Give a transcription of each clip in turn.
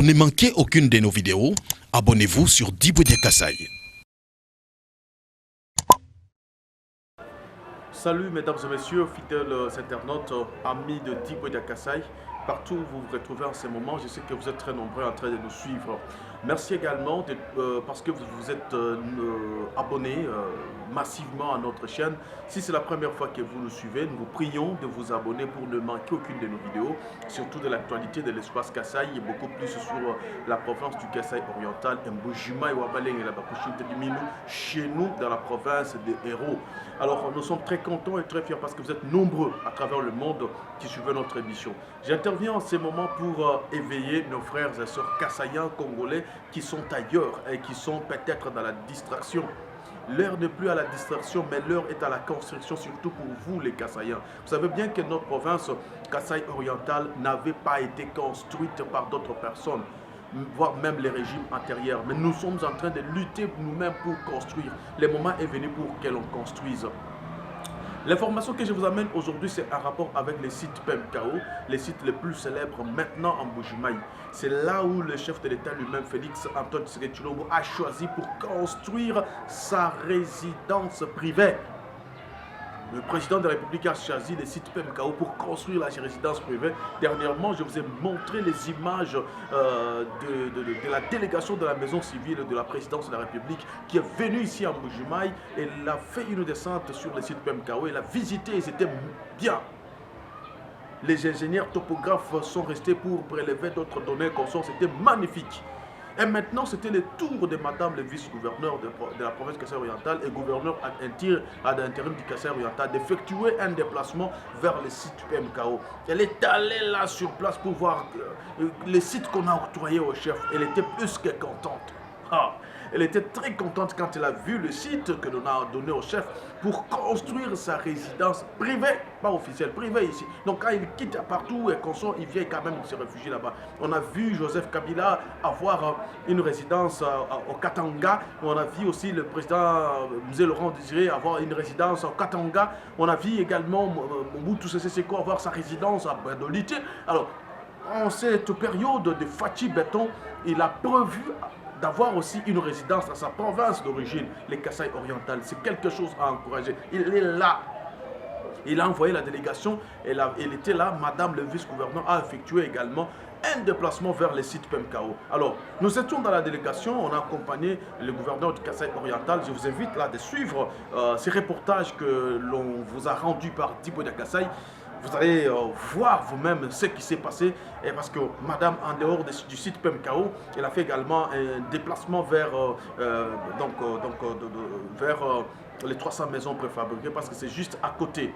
Pour ne manquer aucune de nos vidéos, abonnez-vous sur Diboudia Kassai. Salut mesdames et messieurs, fidèles internautes, amis de Diboudia Kassai. Partout où vous vous retrouvez en ce moment, je sais que vous êtes très nombreux en train de nous suivre. Merci également parce que vous vous êtes abonnés massivement à notre chaîne. Si c'est la première fois que vous nous suivez, nous vous prions de vous abonner pour ne manquer aucune de nos vidéos, surtout de l'actualité de l'espace Kassai et beaucoup plus sur la province du Kassai oriental, Mbujima et Wabaleng et la Bakushinte du Minou, chez nous dans la province des Héros. Alors nous sommes très contents et très fiers parce que vous êtes nombreux à travers le monde qui suivent notre émission. J'interviens en ce moment pour éveiller nos frères et sœurs kassaïens congolais qui sont ailleurs et qui sont peut-être dans la distraction. L'heure n'est plus à la distraction, mais l'heure est à la construction, surtout pour vous les Kassaïens. Vous savez bien que notre province Kassai orientale n'avait pas été construite par d'autres personnes, voire même les régimes antérieurs. Mais nous sommes en train de lutter nous-mêmes pour construire. Le moment est venu pour que l'on construise. L'information que je vous amène aujourd'hui, c'est un rapport avec les sites PMKO, les sites les plus célèbres maintenant en Mbuji-Mayi. C'est là où le chef de l'État lui-même, Félix Antoine Tshisekedi Tshilombo, a choisi pour construire sa résidence privée. Le président de la République a choisi les sites PMKO pour construire la résidence privée. Dernièrement, je vous ai montré les images de la délégation de la maison civile de la présidence de la République qui est venue ici à Mbuji-Mayi. Elle a fait une descente sur les sites PMKO. Elle a visité et c'était bien. Les ingénieurs topographes sont restés pour prélever d'autres données consorts. C'était magnifique. Et maintenant, c'était le tour de madame le vice-gouverneur de la province Kassai orientale et gouverneur à l'intérim du Kassai oriental d'effectuer un déplacement vers le site PMKO. Elle est allée là sur place pour voir les sites qu'on a octroyés au chef. Elle était plus que contente. Elle était très contente quand elle a vu le site que l'on a donné au chef pour construire sa résidence privée, pas officielle, privée ici. Donc quand il quitte partout et consort, il vient quand même se réfugier là-bas. On a vu Joseph Kabila avoir une résidence au Katanga. On a vu aussi le président Mzee Laurent Désiré avoir une résidence au Katanga. On a vu également Mobutu Sese Seko avoir sa résidence à Bredolite. Alors, en cette période de Fachi Béton, il a prévu d'avoir aussi une résidence dans sa province d'origine, les Kassai orientales. C'est quelque chose à encourager. Il est là. Il a envoyé la délégation. Elle était là. Madame le vice-gouverneur a effectué également un déplacement vers les sites PMKO. Alors, nous étions dans la délégation. On a accompagné le gouverneur du Kassai oriental. Je vous invite là de suivre ces reportages que l'on vous a rendus par Diboudia Kassai. Vous allez voir vous-même ce qui s'est passé. Et parce que madame, en dehors du site PMKO, elle a fait également un déplacement vers, vers les 300 maisons préfabriquées parce que c'est juste à côté.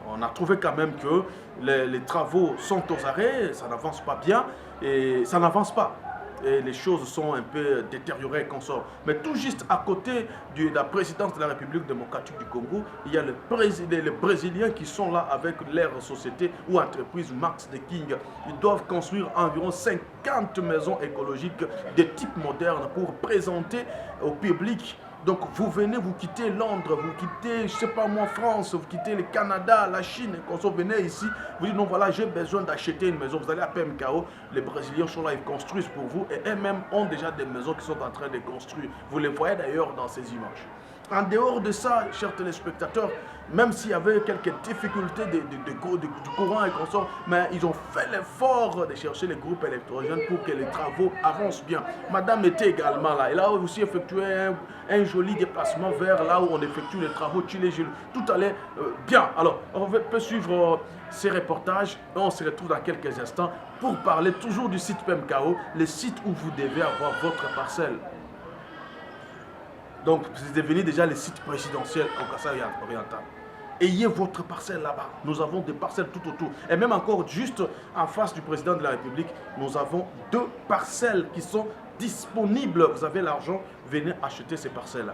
On a trouvé quand même que les travaux sont aux arrêts, ça n'avance pas bien et ça n'avance pas. Et les choses sont un peu détériorées comme ça. Mais tout juste à côté de la présidence de la République démocratique du Congo, il y a les Brésiliens qui sont là avec leur société ou entreprise Max de King. Ils doivent construire environ 50 maisons écologiques de type moderne pour présenter au public. Donc vous venez, vous quittez Londres, vous quittez, je sais pas moi, France, vous quittez le Canada, la Chine, quand vous venez ici, vous dites non voilà, j'ai besoin d'acheter une maison, vous allez à PMKO, les Brésiliens sont là, ils construisent pour vous et eux-mêmes ont déjà des maisons qui sont en train de construire. Vous les voyez d'ailleurs dans ces images. En dehors de ça, chers téléspectateurs, même s'il y avait quelques difficultés du courant et consorts, mais ils ont fait l'effort de chercher les groupes électrogènes pour que les travaux avancent bien. Madame était également là. Elle a aussi effectué un joli déplacement vers là où on effectue les travaux. Tout allait bien. Alors, on peut suivre ces reportages et on se retrouve dans quelques instants pour parler toujours du site PMKO, le site où vous devez avoir votre parcelle. Donc, c'est devenu déjà le site présidentiel au Kassai oriental. Ayez votre parcelle là-bas. Nous avons des parcelles tout autour. Et même encore, juste en face du président de la République, nous avons 2 parcelles qui sont disponibles. Vous avez l'argent, venez acheter ces parcelles-là.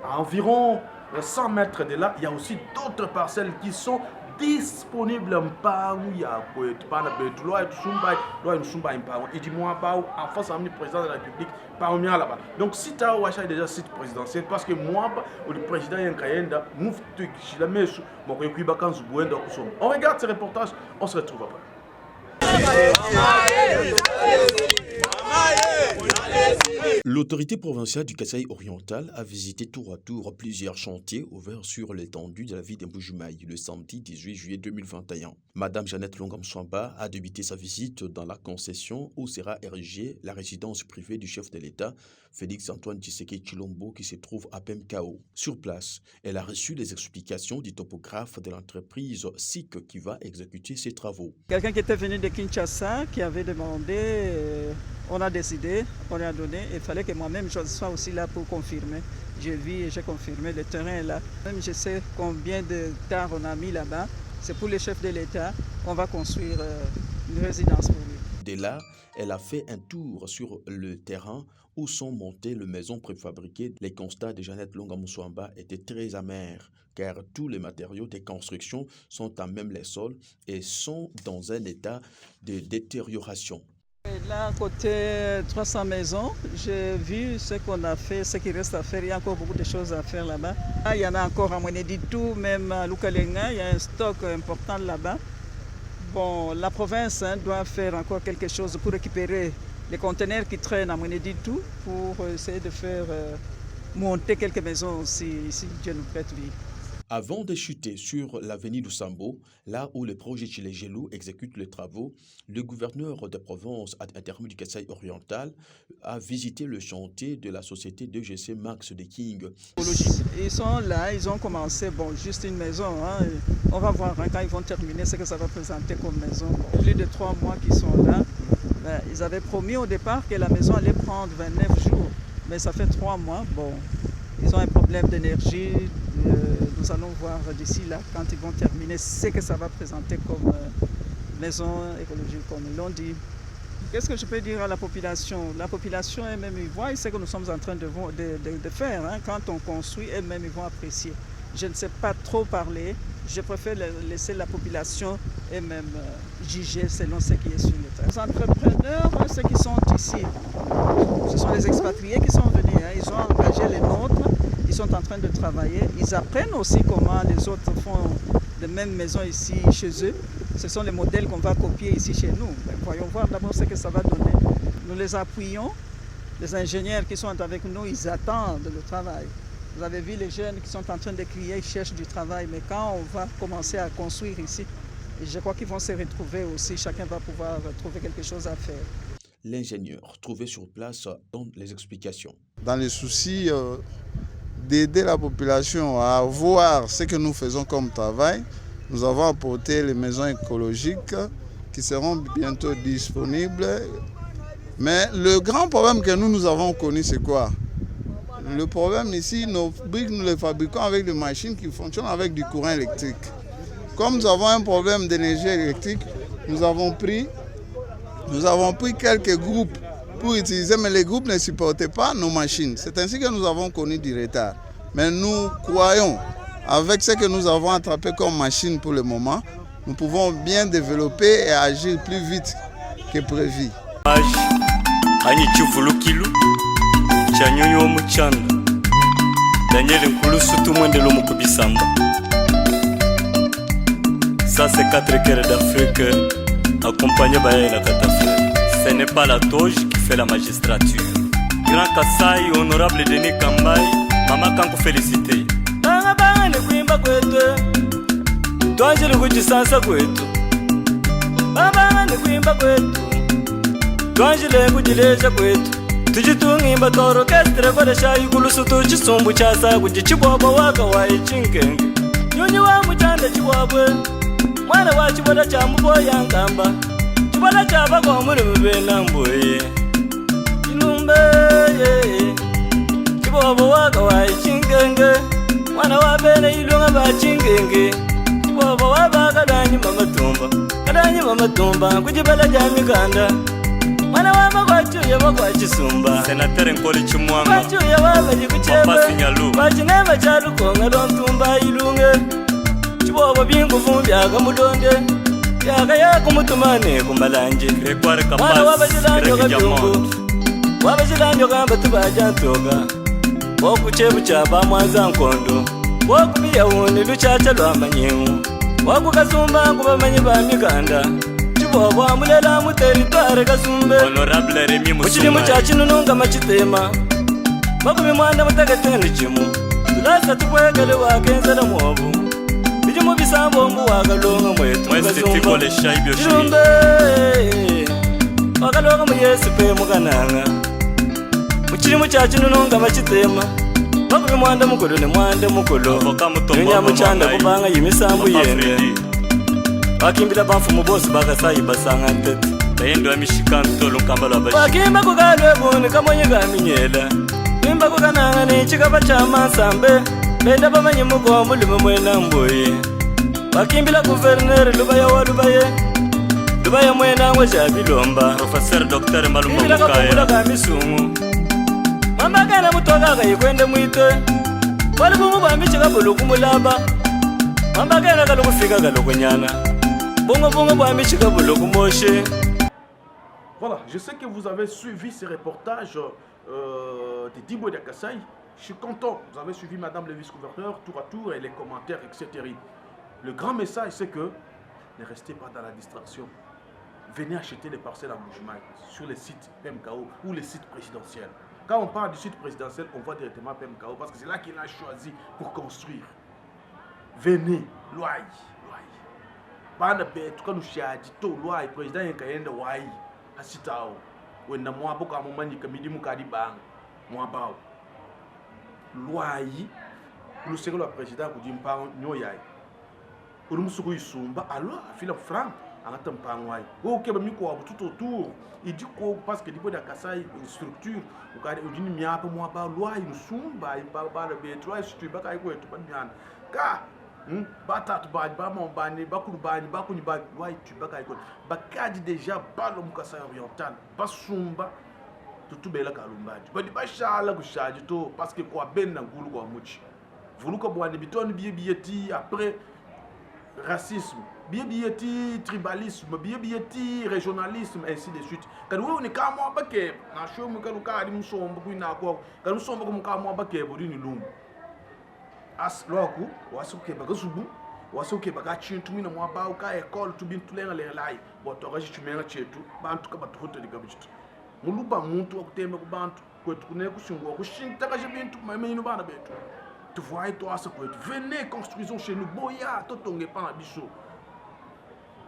À environ 100 mètres de là, il y a aussi d'autres parcelles qui sont disponible mpangu ya kwetu pana betu lwa msumba mpangu idimwa bao en face du président de la République parmi là-bas. Donc si tu as acheté déjà site présidentiel parce que moi le président Yankayenda muftu shilamesu mokoyekuiba bakanzu buenda kusoma. On regarde ce reportage, on se retrouve après. L'autorité provinciale du Kasaï oriental a visité tour à tour plusieurs chantiers ouverts sur l'étendue de la ville d'Mbujimai le samedi 18 juillet 2021. Madame Jeannette Longamswamba a débuté sa visite dans la concession où sera érigée la résidence privée du chef de l'État, Félix-Antoine Tshisekedi Tshilombo, qui se trouve à Pemkao. Sur place, elle a reçu les explications du topographe de l'entreprise SIC qui va exécuter ces travaux. Quelqu'un qui était venu de Kinshasa, qui avait demandé, on a décidé, on lui a donné, il fallait que moi-même je sois aussi là pour confirmer. J'ai vu et j'ai confirmé, le terrain est là. Même je sais combien de terres on a mis là-bas. C'est pour les chefs de l'État qu'on va construire une résidence pour lui. Dès là, elle a fait un tour sur le terrain où sont montées les maisons préfabriquées. Les constats de Jeannette Longamswamba étaient très amers, car tous les matériaux de construction sont à même les sols et sont dans un état de détérioration. Et là, côté 300 maisons, j'ai vu ce qu'on a fait, ce qui reste à faire. Il y a encore beaucoup de choses à faire là-bas. Il y en a encore à Mweneditu, même à Lukalenga, il y a un stock important là-bas. Bon, la province doit faire encore quelque chose pour récupérer les conteneurs qui traînent à Mweneditu pour essayer de faire monter quelques maisons aussi, ici, Dieu nous prête vie. Avant de chuter sur l'avenue du Sambo, là où le projet Chilegelou exécute les travaux, le gouverneur de Provence intérim du Kasaï oriental a visité le chantier de la société DGC Max de King. Ils sont là, ils ont commencé, bon, juste une maison. On va voir quand ils vont terminer ce que ça va présenter comme maison. Plus de 3 mois qu'ils sont là. Ils avaient promis au départ que la maison allait prendre 29 jours, mais ça fait 3 mois. Bon, ils ont un problème d'énergie. Nous allons voir d'ici là, quand ils vont terminer, ce que ça va présenter comme maison écologique, comme ils l'ont dit. Qu'est-ce que je peux dire à la population? La population elle-même, ils voient ce que nous sommes en train de faire. Quand on construit, elles-mêmes, ils vont apprécier. Je ne sais pas trop parler. Je préfère laisser la population elle-même juger selon ce qui est sur le terrain. Les entrepreneurs, ceux qui sont ici, ce sont les expatriés qui sont venus. Ils ont engagé les nôtres. Ils sont en train de travailler. Ils apprennent aussi comment les autres font de mêmes maisons ici chez eux. Ce sont les modèles qu'on va copier ici chez nous. Voyons voir d'abord ce que ça va donner. Nous les appuyons. Les ingénieurs qui sont avec nous, ils attendent le travail. Vous avez vu les jeunes qui sont en train de crier, ils cherchent du travail. Mais quand on va commencer à construire ici, je crois qu'ils vont se retrouver aussi. Chacun va pouvoir trouver quelque chose à faire. L'ingénieur trouvé sur place donne les explications. Dans les soucis d'aider la population à voir ce que nous faisons comme travail, nous avons apporté les maisons écologiques qui seront bientôt disponibles. Mais le grand problème que nous avons connu, c'est quoi? Le problème ici, nos briques, nous les fabriquons avec des machines qui fonctionnent avec du courant électrique. Comme nous avons un problème d'énergie électrique, nous avons pris quelques groupes pour utiliser, mais les groupes ne supportaient pas nos machines. C'est ainsi que nous avons connu du retard. Mais nous croyons, avec ce que nous avons attrapé comme machine pour le moment, nous pouvons bien développer et agir plus vite que prévu. Ça c'est 4 cœurs d'Afrique, accompagné par la catastrophe. Ce n'est pas la toge qui fait la magistrature. Grand Kasaï, honorable Denis Kambai, Mama Kanko félicité. Banga banga ne kuimba kwetu, twanje kuchisansa kwetu. Banga banga ne kuimba kwetu, twanje kujilesha kwetu. Tujitunga toro kestre kwa shayi kulusutu chisumbu chasa kujichibobo waka wa ichinkenge. Nyonyi wa mchanda chibobwe, mwana wa chiboda cha mboya ngamba. Chiboda cha bako muri mbena mboye. Inumbe chibobo waka wa ichinkenge, mwana wa bene ilunga ba chinkenge. Chibobo wa baka danyi mama tumba kujibala ja mikanda. Mwana wama kwachuye wakwachisumba Senatere Nkoli Chimwanga kwachuye wabaji kuchebe Wachinema chalukonga dontumba ilunge Chibobo bingufu byaka mulonde Byaka yako mutumane kumbalanje Mwana wabajilanyo kabyungu Wabajilanyo kamba tubajantoga Wokuchebu chaba mwanza nkondo Wokubiya wuni luchacha lwa manyengu Wakukasumba kubamanyi ba mikanda Bobo amulela mu territoire kasumbe honorable Remi Musumari Muchili muchachi nununga machitema Bakumi mwanda mutakatene chimu tulasa tukwekele wakenzela mwobu bijumu bisambo mbu wakalonga mwetu irumbe wakalonga muyesi pe mukananga muchilimu chachi nununga machitema bakumi mwanda mukolo ne mwanda mukolo nyamu chanda kubanga yimisambu yende bakimbila bafumu bosi bakasayi basanga ntete bayendo amishika ntolo nkambalo abashi bakimba kukalwe buni kamonye gaminyela imba kukananga ni chikapa cha masambe benda bamanyi muko mulimo mwena mboye bakimbila guverneri lubaya wa lubaya mwena ngwe chabilomba professeur dr malumba mukaya kamisungu mambagala mutoka kayikwende mwite wali bumu bambichika bulu kumulaba mambagala kalokufika kalokonyana bongo bambichika bulu kumoshe. Voilà, je sais que vous avez suivi ces reportages de Diboué de Kassai. Je suis content, vous avez suivi Madame le vice-gouverneur tour à tour et les commentaires, etc. Le grand message, c'est que ne restez pas dans la distraction. Venez acheter les parcelles à Mbuji-Mayi sur les sites PMKO ou les sites présidentiels. Quand on parle du site présidentiel, on voit directement PMKO parce que c'est là qu'il a choisi pour construire. Venez, loy. Bana betu kanu shaji to loy président yakayenda wai. Asitao wenda mwabo kama manyika midimu kadi bang mwabao loi luseko la président kudimpa nyoyai urumusuku isumba alors fila franc angata mpangwai wo keba miko abu tout autour il dit ko parce que Diboué de Kassai une structure ukade udini miapa mwaba loi nsumba ibaba be trois structure baka iko etu banyana ka batatu bani bamambani bakulubani bakuni ba loi tu baka iko bakadi déjà balo mukasa oriental basumba tutubela kalumbaji badi bashala kushaji to parce que kwa benna ngulu kwa muchi vuluka bwani bitoni biyeti après racisme biyeti tribalisme biyeti régionalisme ainsi de suite quand on est comme bake na shomu kaluka ali musomba kuina kwa quand musomba kumukamo bake bodini lumbu as loku wasuke bagasubu wasuke bagachintu mina mwaba uka école tubintu lenga le lai botoka chitumela chetu bantu kabatuhoto ligabitu muluba muntu akutembe kubantu kwetu kune kushingwa kushinta kaje bintu mamenyu bana betu tu vois toi ça peut venez construisons chez nous boya totonge pa na biso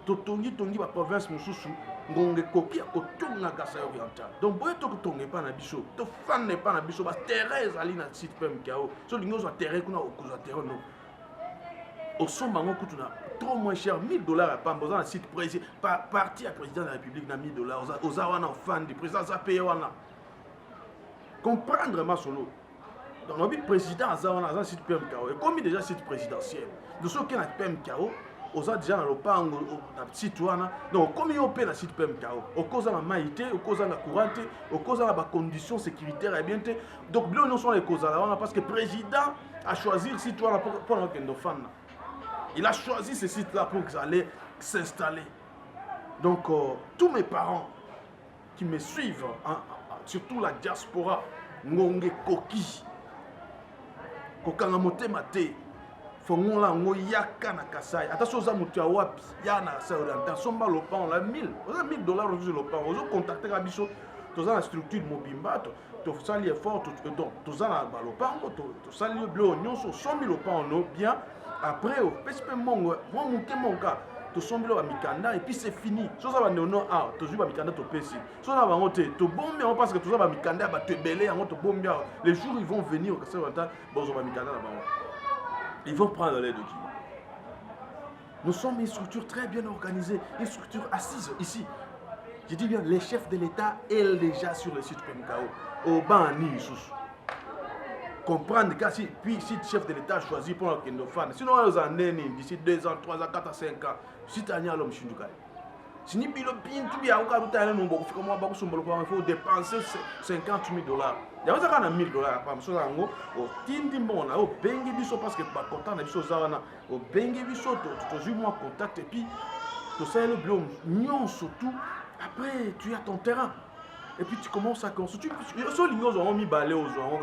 totongi ba province mususu ngonge kokia kotunga Kassai oriental donc boya totonge pa na biso to fanne pa na biso ba Thérèse ali na site PMKO so lingo zo terrain kuna okuza terrain no osomba ngo kutuna trop moins cher $1000 à Pambo dans le site président parti à président de la République na $1000 aux awana fan du président ça paye wana comprendre ma solo donc le président azawana dans site PMKO et comme déjà site présidentiel de ceux qui na PMKO oza déjà na lopango na site wana donc comme yo pe na site PMKO okoza na maïté okoza na courante okoza na ba conditions sécuritaires et bien té donc bien non sont les causes là parce que président a choisi site wana pour nos fans. Il a choisi ce site-là pour qu'ils allaient s'installer. Donc, tous mes parents qui me suivent, surtout la diaspora, Ngonge Koki, Kokanga Motemate, Fongola Ngoyaka na Kassai. Attention, ça moutia wapi, yana sa oriental, somba lopan, on a $1000. On a $1000 aujourd'hui lopan. On a contacté Rabicho, tous la structure Mobimba, tu sali effort, donc tous la lopan, tu sali bleu oignon, 100 000 lopan, on a bien. Après, au PSP Mongo, moi mon cas, tu sommes à Mikanda et puis c'est fini. Si ça va non tu joues à Mikanda tu pèses. Si ça va monter, tu bombes parce que tu vas à Mikanda, tu es belé, tu bombes. Les jours ils vont venir au Kassai oriental, bon on va Mikanda là-bas. Ils vont prendre l'aide de qui? Nous sommes une structure très bien organisée, une structure assise ici. Je dis bien, les chefs de l'État sont déjà sur le site PMKO, au Bani sous. Comprendre que si le chef de l'État choisit pour que nos fans, sinon ils en d'ici 2 ans, 3 ans, 4 ans, 5 ans, si tu as un homme chindukai. Si tu as un homme, il faut dépenser $50 000. Il y a $1,000 au Tindi Mona, au Bengi Bisso, parce que par contact, au Bengi Bisso, tu as eu moins contact et puis tu sais le bleu, non surtout. Après, tu as ton terrain et puis tu commences à construire. Sur l'ignos, on a mis balai aux gens.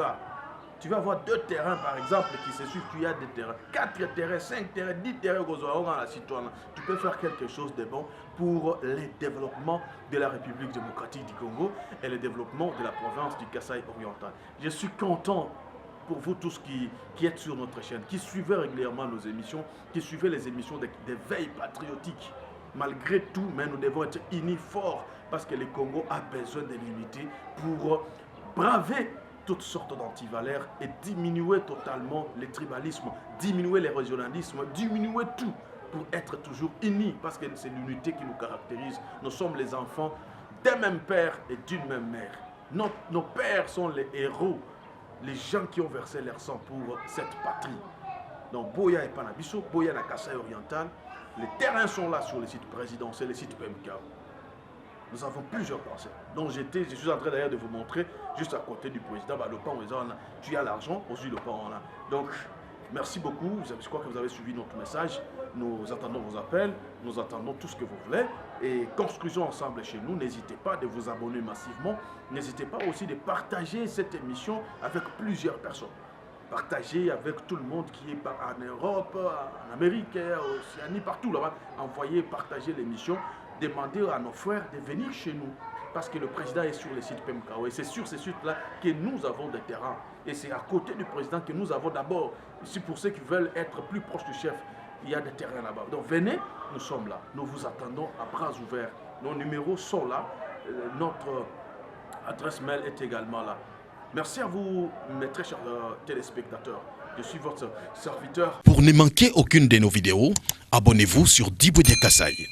Tu vas avoir 2 terrains, par exemple, qui se suivent. Tu as des terrains, 4 terrains, 5 terrains, 10 terrains dans la citoyenne. Tu peux faire quelque chose de bon pour le développement de la République démocratique du Congo et le développement de la province du Kasaï oriental. Je suis content pour vous tous qui êtes sur notre chaîne, qui suivez régulièrement nos émissions, qui suivez les émissions des veilles patriotiques. Malgré tout, mais nous devons être unis forts parce que le Congo a besoin de l'unité pour braver toutes sortes d'antivaleurs et diminuer totalement le tribalisme, diminuer le régionalisme, diminuer tout pour être toujours unis parce que c'est l'unité qui nous caractérise. Nous sommes les enfants d'un même père et d'une même mère. Nos pères sont les héros, les gens qui ont versé leur sang pour cette patrie. Donc Boya et Panabiso, Boya na Kasaï oriental, les terrains sont là sur les sites présidentiels, les sites PMK. Nous avons plusieurs parcelles. Donc je suis en train d'ailleurs de vous montrer juste à côté du président, le pan, tu as l'argent, aussi le pan. Donc merci beaucoup, je crois que vous avez suivi notre message. Nous attendons vos appels, nous attendons tout ce que vous voulez. Et construisons ensemble chez nous. N'hésitez pas de vous abonner massivement. N'hésitez pas aussi de partager cette émission avec plusieurs personnes. Partagez avec tout le monde qui est en Europe, en Amérique, en Océanie, partout là-bas. Envoyez, partagez l'émission. Demandez à nos frères de venir chez nous. Parce que le président est sur les sites PMKO. Et c'est sur ces sites-là que nous avons des terrains. Et c'est à côté du président que nous avons d'abord. Ici, pour ceux qui veulent être plus proches du chef, il y a des terrains là-bas. Donc venez, nous sommes là. Nous vous attendons à bras ouverts. Nos numéros sont là. Notre adresse mail est également là. Merci à vous, mes très chers téléspectateurs. Je suis votre serviteur. Pour ne manquer aucune de nos vidéos, abonnez-vous sur Diboudia Kasaï.